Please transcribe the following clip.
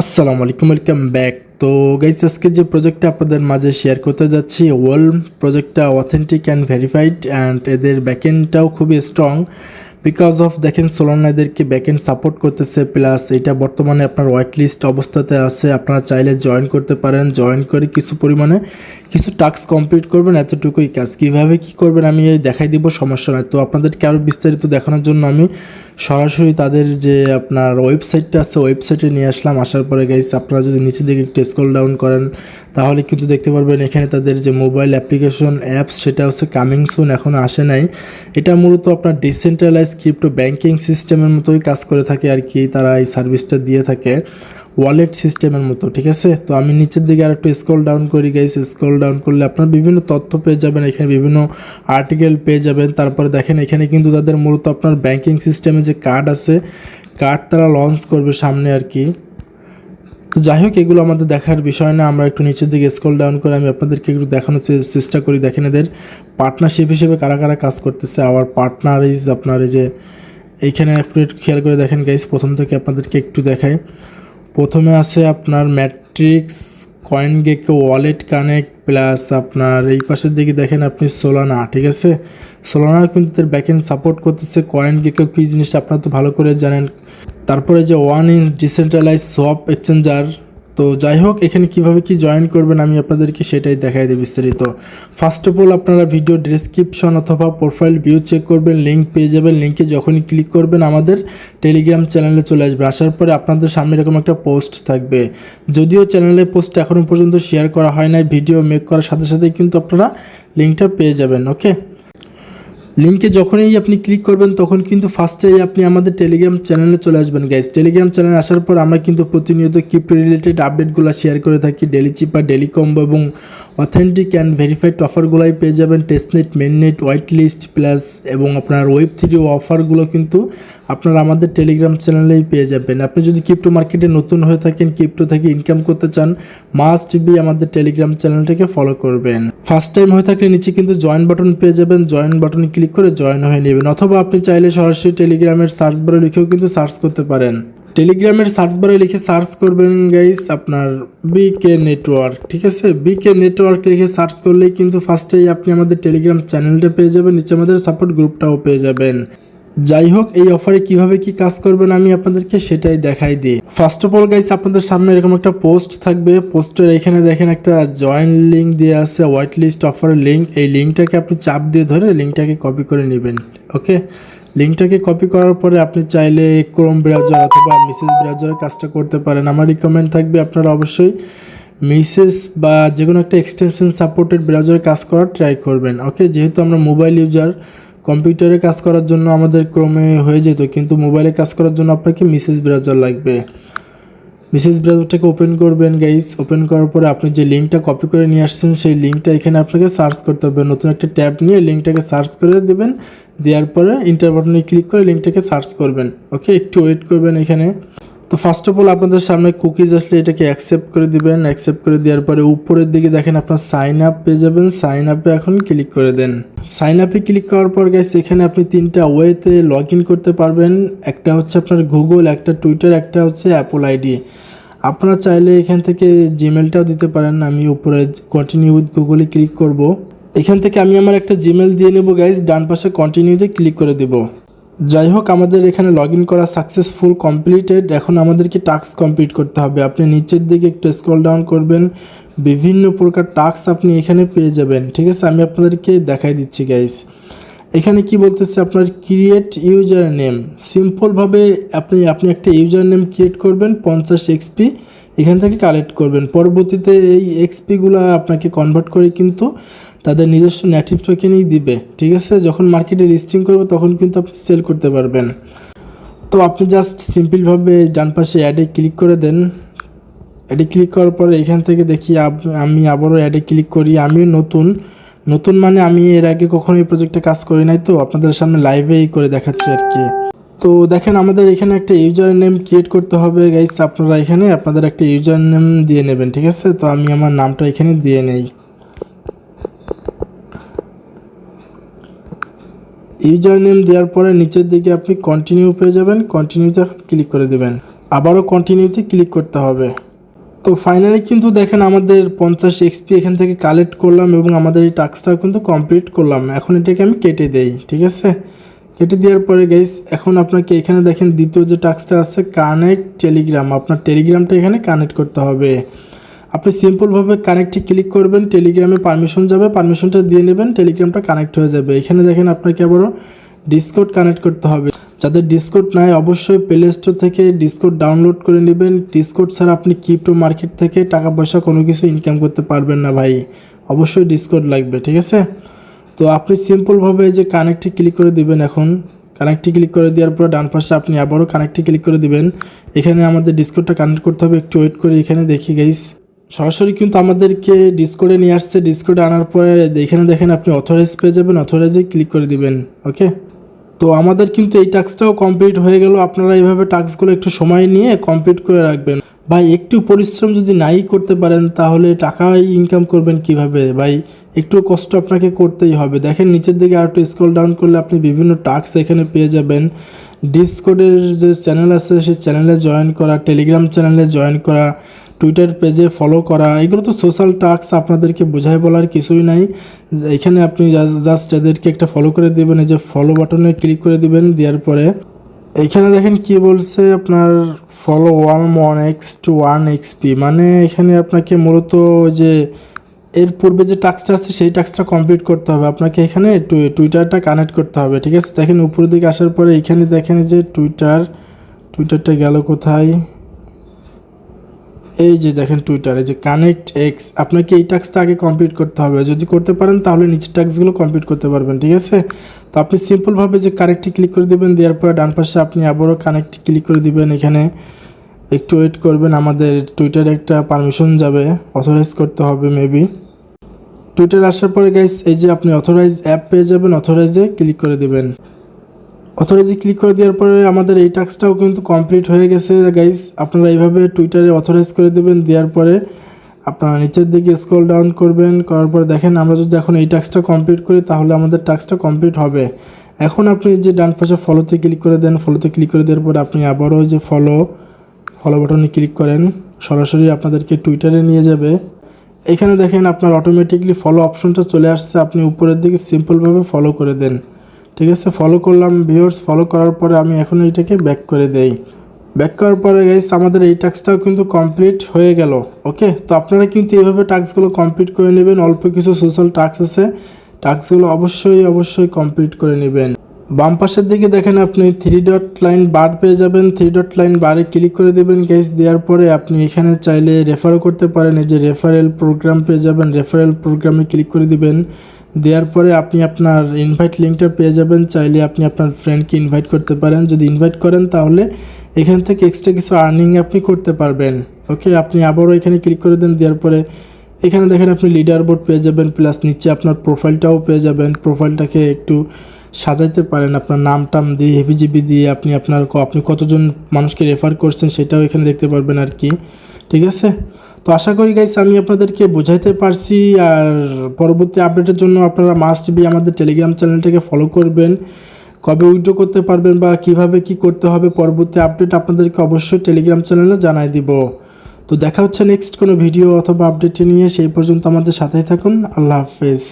আসসালামু আলাইকুম, welcome back. তো গাইস, আজকে যে প্রজেক্টটা আপনাদের মাঝে শেয়ার করতে যাচ্ছি, ওয়েলম প্রজেক্টটা অথেন্টিক অ্যান্ড ভেরিফাইড অ্যান্ড এদের ব্যাকএন্ডটাও খুবই স্ট্রং। বিকজ অফ দেখেন সোলানা এদেরকে ব্যাকএন্ড সাপোর্ট করতেছে, প্লাস এটা বর্তমানে আপনার হোয়াইট লিস্ট অবস্থাতে আছে। আপনারা চাইলে জয়েন করতে পারেন, জয়েন করে কিছু পরিমাণে কিছু টাস্ক কমপ্লিট করবেন, এতটুকুই কাজ। কীভাবে কী করবেন আমি এই দেখাই দিব, সমস্যা নয়। তো আপনাদেরকে আরও বিস্তারিত দেখানোর জন্য আমি সরাসরি তাদের যে আপনার ওয়েবসাইটটা আছে ওয়েবসাইটে নিয়ে আসলাম। আসার পরে গাইস, আপনারা যদি নিচের দিকে একটু স্ক্রল ডাউন করেন তাহলে কিন্তু দেখতে পারবেন এখানে তাদের যে মোবাইল অ্যাপ্লিকেশন অ্যাপস সেটা হচ্ছে কামিং সুন, এখনও আসে নাই। এটা মূলত আপনার ডিসেন্ট্রালাইজ ক্রিপ্টো ব্যাংকিং সিস্টেমের মতোই কাজ করে থাকে আর কি। তারা এই সার্ভিসটা দিয়ে থাকে ওয়ালেট সিস্টেমের মতো, ঠিক আছে। তো আমি নিচের দিকে আর একটু স্ক্রল ডাউন করি গাইস। স্ক্রল ডাউন করলে আপনার বিভিন্ন তথ্য পেয়ে যাবেন, এখানে বিভিন্ন আর্টিকেল পেয়ে যাবেন। তারপরে দেখেন এখানে কিন্তু তাদের মূলত আপনার ব্যাংকিং সিস্টেমে যে কার্ড আছে, কার্ড তারা লঞ্চ করবে সামনে আর কি। তো যাই হোক, এগুলো আমাদের দেখার বিষয় না। আমরা একটু নিচের দিকে স্ক্রল ডাউন করে আমি আপনাদেরকে একটু দেখানোর চেষ্টা করি। দেখেন এদের পার্টনারশিপ হিসেবে কারা কারা কাজ করতেছে। আওয়ার পার্টনার ইজ আপনার এই যে এইখানে আপনি একটু খেয়াল করে দেখেন গাইস, প্রথম থেকে আপনাদেরকে একটু দেখাই। প্রথমে আছে আপনার ম্যাট্রিক্স, কয়েনগেকো, ওয়ালেট কানেক্ট, প্লাস আপনার এই পাশের দিকে দেখেন আপনি সোলানা, ঠিক আছে। সোলানা কিন্তু তার ব্যাকএন্ড সাপোর্ট করতেছে। কয়েনগেকো কী জিনিস আপনারা তো ভালো করে জানেন। তারপরে যে one inch decentralize swap exchanger. তো যাই হোক, এখানে কিভাবে কি জয়েন করবেন আমি আপনাদেরকে সেটাই দেখাই দিই বিস্তারিত। ফার্স্ট অফ অল আপনারা ভিডিও ডেসক্রিপশন অথবা প্রোফাইল ভিউ চেক করবেন, লিঙ্ক পেয়ে যাবেন। লিঙ্কে যখনই ক্লিক করবেন আমাদের টেলিগ্রাম চ্যানেলে চলে আসবে। আসার পরে আপনাদের সামনে এরকম একটা পোস্ট থাকবে। যদিও চ্যানেলে পোস্ট এখনও পর্যন্ত শেয়ার করা হয় নাই, ভিডিও মেক করার সাথে সাথেই কিন্তু আপনারা লিঙ্কটা পেয়ে যাবেন। ওকে, লিঙ্কে যখনই আপনি ক্লিক করবেন তখন কিন্তু ফার্স্টেই আপনি আমাদের টেলিগ্রাম চ্যানেলে চলে আসবেন গাইজ। টেলিগ্রাম চ্যানেলে আসার পর আমরা কিন্তু প্রতিনিয়ত ক্রিপ্টো রিলেটেড আপডেটগুলো শেয়ার করে থাকি। ডেলি চিপার, ডেলি কম্বো এবং অথেন্টিক অ্যান্ড ভেরিফাইড অফারগুলোই পেয়ে যাবেন। টেস্টনেট, মেননেট, হোয়াইট লিস্ট প্লাস এবং আপনার ওয়েব3 অফারগুলো কিন্তু আপনারা আমাদের টেলিগ্রাম চ্যানেলেই পেয়ে যাবেন। আপনি যদি ক্রিপ্টো মার্কেটে নতুন হয়ে থাকেন, ক্রিপ্টো থেকে ইনকাম করতে চান, মাস্ট বি আমাদের টেলিগ্রাম চ্যানেলটাকে ফলো করবেন। ফার্স্ট টাইম হয়ে থাকলে নিচে কিন্তু জয়েন বাটন পেয়ে যাবেন, জয়েন বাটনে ক্লিক করে জয়েন হয়ে নেবেন। অথবা আপনি চাইলে সরাসরি টেলিগ্রামের সার্চ বারে লিখেও কিন্তু সার্চ করতে পারেন। টেলিগ্রামের সার্চ বারে লিখে সার্চ করবেন গাইস আপনার বিকে নেটওয়ার্ক, ঠিক আছে। বিকে নেটওয়ার্ক লিখে সার্চ করলেই কিন্তু ফার্স্টেই আপনি আমাদের টেলিগ্রাম চ্যানেলটা পেয়ে যাবেন, নিচে আমাদের সাপোর্ট গ্রুপটাও পেয়ে যাবেন। যাই হোক, এই অফারে কিভাবে কি কাজ করবেন আমি আপনাদেরকে সেটাই দেখাই দিই। ফার্স্ট অফ অল গাইস, আপনাদের সামনে এরকম একটা পোস্ট থাকবে। পোস্টের এখানে দেখেন একটা জয়েন লিঙ্ক দিয়ে আছে, হোয়াইট লিস্ট অফারের লিঙ্ক। এই লিঙ্কটাকে আপনি চাপ দিয়ে ধরে লিঙ্কটাকে কপি করে নেবেন। ওকে, লিঙ্কটাকে কপি করার পরে আপনি চাইলে ক্রোম ব্রাউজার অথবা মেসেজ ব্রাউজারের কাজটা করতে পারেন। আমার রিকমেন্ড থাকবে আপনারা অবশ্যই মেসেজ বা যে কোনো একটা এক্সটেনশন সাপোর্টেড ব্রাউজারে কাজ করার ট্রাই করবেন। ওকে, যেহেতু আমরা মোবাইল ইউজার, কম্পিউটারে কাজ করার জন্য আমাদের ক্রোমে হয়ে যেত, কিন্তু মোবাইলে কাজ করার জন্য আপনাকে মেসেজ ব্রাউজার লাগবে। মেসেজ ব্রাউজারটাকে ওপেন করবেন গাইস। ওপেন করার পরে আপনি যে লিঙ্কটা কপি করে নিয়ে আসছেন সেই লিঙ্কটা এখানে আপনাকে সার্চ করতে হবে। নতুন একটা ট্যাব নিয়ে লিঙ্কটাকে সার্চ করে দেবেন। দেওয়ার পরে ইন্টার বাটনে ক্লিক করে লিঙ্কটাকে সার্চ করবেন। ওকে, একটু ওয়েট করবেন এখানে। তো ফার্স্ট অফ অল আপনাদের সামনে কুকিজ আসলে এটাকে অ্যাকসেপ্ট করে দিবেন। অ্যাকসেপ্ট করে দেওয়ার পরে উপরের দিকে দেখেন আপনার সাইন আপ পেয়ে যাবেন। সাইন আপে এখন ক্লিক করে দেন। সাইন আপে ক্লিক করার পর গাইস এখানে আপনি তিনটা ওয়েতে লগ ইন করতে পারবেন। একটা হচ্ছে আপনার গুগল, একটা টুইটার, একটা হচ্ছে অ্যাপল আইডি। আপনারা চাইলে এখান থেকে জিমেলটাও দিতে পারেন। আমি উপরে কন্টিনিউ উইথ গুগলে ক্লিক করব। এখান থেকে আমি আমার একটা জিমেল দিয়ে নেব গাইস, ডান পাশে কন্টিনিউতে ক্লিক করে দেব। যাই হোক, আমাদের এখানে লগ ইন করা সাকসেসফুল কমপ্লিটেড। এখন আমাদেরকে টাস্ক কমপ্লিট করতে হবে। আপনি নিচের দিকে একটু স্ক্রল ডাউন করবেন, বিভিন্ন প্রকার টাস্ক আপনি এখানে পেয়ে যাবেন, ঠিক আছে। আমি আপনাদেরকে দেখাই দিচ্ছি গাইস। এখানে কি বলতেছে আপনার ক্রিয়েট ইউজার নেম। সিম্পলভাবে আপনি একটা ইউজার নেম ক্রিয়েট করবেন, 50 এক্সপি এখান থেকে কালেক্ট করবেন। পরবর্তীতে এই এক্সপিগুলো আপনাকে কনভার্ট করে কিন্তু তাদের নিজস্ব নেটিভ টোকেনই দিবে, ঠিক আছে। যখন মার্কেটে লিস্টিং করবে তখন কিন্তু আপনি সেল করতে পারবেন। তো আপনি জাস্ট সিম্পলভাবে ডান পাশে অ্যাডে ক্লিক করে দেন। অ্যাডে ক্লিক করার পরে এখান থেকে দেখি আমি আবারও অ্যাডে ক্লিক করি। আমিও নতুন মানে আমি এর আগে কখনো এই প্রজেক্টে কাজ করি নাই, তো আপনাদের সামনে লাইভেই করে দেখাচ্ছি আর কি। তো দেখেন আমাদের এখানে একটা ইউজার নেম ক্রিয়েট করতে হবে গাইস। আপনারা এখানে আপনাদের একটা ইউজার নেম দিয়ে নেবেন, ঠিক আছে। তো আমি আমার নামটা এখানে দিয়ে নেই। ইউজার নেম দেওয়ার পরে নিচের দিকে আপনি কন্টিনিউ পেয়ে যাবেন। কন্টিনিউতে ক্লিক করে দেবেন। আবারও কন্টিনিউতে ক্লিক করতে হবে। তো ফাইনালি কিন্তু দেখেন আমাদের 50 এক্সপি এখান থেকে কালেক্ট করলাম এবং আমাদের এই টাস্কটাও কিন্তু কমপ্লিট করলাম। এখন এটাকে আমি কেটে দেই, ঠিক আছে। কেটে দেওয়ার পরে গাইস এখন আপনাকে এখানে দেখেন দ্বিতীয় যে টাস্কটা আছে কানেক্ট টেলিগ্রাম, আপনার টেলিগ্রামটা এখানে কানেক্ট করতে হবে। আপনি সিম্পলভাবে কানেক্টে ক্লিক করবেন, টেলিগ্রামে পারমিশন যাবে, পারমিশনটা দিয়ে নেবেন, টেলিগ্রামটা কানেক্ট হয়ে যাবে। এখানে দেখেন আপনাকে আবারও ডিসকর্ড কানেক্ট করতে হবে। যাদের ডিসকর্ড নাই অবশ্যই প্লে স্টোর থেকে ডিসকর্ড ডাউনলোড করে নেবেন। ডিসকর্ড ছাড়া আপনি ক্রিপ্টো মার্কেট থেকে টাকা পয়সা কোনো কিছু ইনকাম করতে পারবেন না ভাই, অবশ্যই ডিসকর্ড লাগবে, ঠিক আছে। তো আপনি সিম্পলভাবে যে কানেক্টে ক্লিক করে দিবেন। এখন কানেক্টে ক্লিক করে দেওয়ার পর ডান পাশে আপনি আবারও কানেক্টে ক্লিক করে দিবেন। এখানে আমাদের ডিসকর্ডটা কানেক্ট করতে হবে, একটু ওয়েট করে এখানে দেখি গাইস। সরাসরি কিন্তু আমাদেরকে ডিসকর্ডে নিয়ে আসছে। ডিসকর্ডে আনার পরে এখানে দেখেন আপনি অথরাইজ পেয়ে যাবেন, অথরাইজে ক্লিক করে দিবেন, ওকে। তো আমাদের কিন্তু এই টাস্কটাও কমপ্লিট হয়ে গেল। আপনারা এইভাবে টাস্কগুলো একটু সময় নিয়ে কমপ্লিট করে রাখবেন ভাই। একটু পরিশ্রম যদি নাই করতে পারেন তাহলে টাকা ইনকাম করবেন কিভাবে ভাই? একটু কষ্ট আপনাকে করতেই হবে। দেখেন নিচের দিকে আর একটু স্ক্রল ডাউন করলে আপনি বিভিন্ন টাস্ক এখানে পেয়ে যাবেন। ডিসকর্ডের যে চ্যানেল আছে সেই চ্যানেলে জয়েন করা, টেলিগ্রাম চ্যানেলে জয়েন করা, টুইটার পেজে ফলো করা, এগুলো তো সোশ্যাল টাস্ক, আপনাদেরকে বোঝায় বলার কিছুই নাই। এখানে আপনি জাস্ট এদেরকে একটা ফলো করে দেবেন, এই যে ফলো বাটনে ক্লিক করে দিবেন। দেওয়ার পরে এইখানে দেখেন কি বলছে আপনার ফলো 1x to 1xp, মানে এখানে আপনাকে মূলত যে এর পূর্বে যে টাস্কটা আছে সেই টাস্কটা কমপ্লিট করতে হবে। আপনাকে এখানে টুইটারটা কানেক্ট করতে হবে, ঠিক আছে। দেখেন উপরের দিকে আসার পরে এখানে দেখেন যে টুইটারটা গেল কোথায়, এই যে দেখেন টুইটার, এই যে কানেক্ট এক্স। আপনাকে এই টাস্কটা আগে কমপ্লিট করতে হবে। যদি করতে পারেন তাহলে নিচের টাস্কগুলো কমপ্লিট করতে পারবেন, ঠিক আছে। তো আপনি সিম্পলভাবে যে কানেক্টে ক্লিক করে দেবেন, দেওয়ার পরে ডান পাশে আপনি আবারও কানেক্টে ক্লিক করে দিবেন। এখানে একটু ওয়েট করবেন, আমাদের টুইটারে একটা পারমিশন যাবে, অথরাইজ করতে হবে মেবি। টুইটার আসার পরে গাইস এই যে আপনি অথরাইজ অ্যাপ পেয়ে যাবেন, অথরাইজে ক্লিক করে দিবেন। অথরাইজে ক্লিক করে দেওয়ার পরে আমাদের এই টাস্কটাও কিন্তু কমপ্লিট হয়ে গেছে গাইস। আপনারা এইভাবে টুইটারে অথরাইজ করে দেবেন। দেওয়ার পরে আপনারা নিচের দিকে স্ক্রল ডাউন করবেন, করার পরে দেখেন আমরা যদি এখন এই টাস্কটা কমপ্লিট করি তাহলে আমাদের টাস্কটা কমপ্লিট হবে। এখন আপনি যে ডান পাশে ফলোতে ক্লিক করে দেন, ফলোতে ক্লিক করে দেওয়ার পরে আপনি আবারও যে ফলো বাটনে ক্লিক করেন, সরাসরি আপনাদেরকে টুইটারে নিয়ে যাবে। এখানে দেখেন আপনার অটোমেটিকলি ফলো অপশনটা চলে আসছে, আপনি উপরের দিকে সিম্পলভাবে ফলো করে দেন, ঠিক আছে। ফলো করলাম ভিউয়ার্স। ফলো করার পরে আমি এখন এইটাকে ব্যাক করে দেই। ব্যাক করার পরে গাইস আমাদের এই টাস্কটাও কিন্তু কমপ্লিট হয়ে গেল, ওকে। তো আপনারা কিন্তু এইভাবে টাস্কগুলো কমপ্লিট করে নেবেন। অল্প কিছু সোশ্যাল টাস্ক আছে, টাস্কগুলো অবশ্যই কমপ্লিট করে নেবেন। বাম পাশের দিকে দেখেন আপনি 3 ডট লাইন বার পেয়ে যাবেন। 3 ডট লাইন বারে ক্লিক করে দেবেন গাইস। দেওয়ার পরে আপনি এখানে চাইলে রেফারও করতে পারেন, এই যে রেফারেল প্রোগ্রাম পেয়ে যাবেন, রেফারেল প্রোগ্রামে ক্লিক করে দিবেন। দেওয়ার পরে আপনি আপনার ইনভাইট লিঙ্কটা পেয়ে যাবেন, চাইলে আপনি আপনার ফ্রেন্ডকে ইনভাইট করতে পারেন। যদি ইনভাইট করেন তাহলে এখান থেকে এক্সট্রা কিছু আর্নিং আপনি করতে পারবেন, ওকে। আপনি আবারও এখানে ক্লিক করে দেন। দেওয়ার পরে এখানে দেখেন আপনি লিডার বোর্ড পেয়ে যাবেন, প্লাস নিচে আপনার প্রোফাইলটাও পেয়ে যাবেন। প্রোফাইলটাকে একটু সাজাইতে পারেন আপনার নাম টাম দিয়ে, হেভিজিবি দিয়ে। আপনি কতজন মানুষকে রেফার করছেন সেটাও এখানে দেখতে পারবেন আর কি, ঠিক আছে। তো আশা করি গাইস আমি আপনাদেরকে বোঝাইতে পারছি। আর পরবর্তী আপডেটের জন্য আপনারা মাস্ট বি আমাদের টেলিগ্রাম চ্যানেলটাকে ফলো করবেন। কবে উইথড্র করতে পারবেন বা কিভাবে কি করতে হবে পরবর্তী আপডেট আপনাদেরকে অবশ্যই টেলিগ্রাম চ্যানেলে জানাই দিব। তো দেখা হচ্ছে নেক্সট কোনো ভিডিও অথবা আপডেট নিয়ে, সেই পর্যন্ত আমাদের সাথেই থাকুন। আল্লাহ হাফেজ।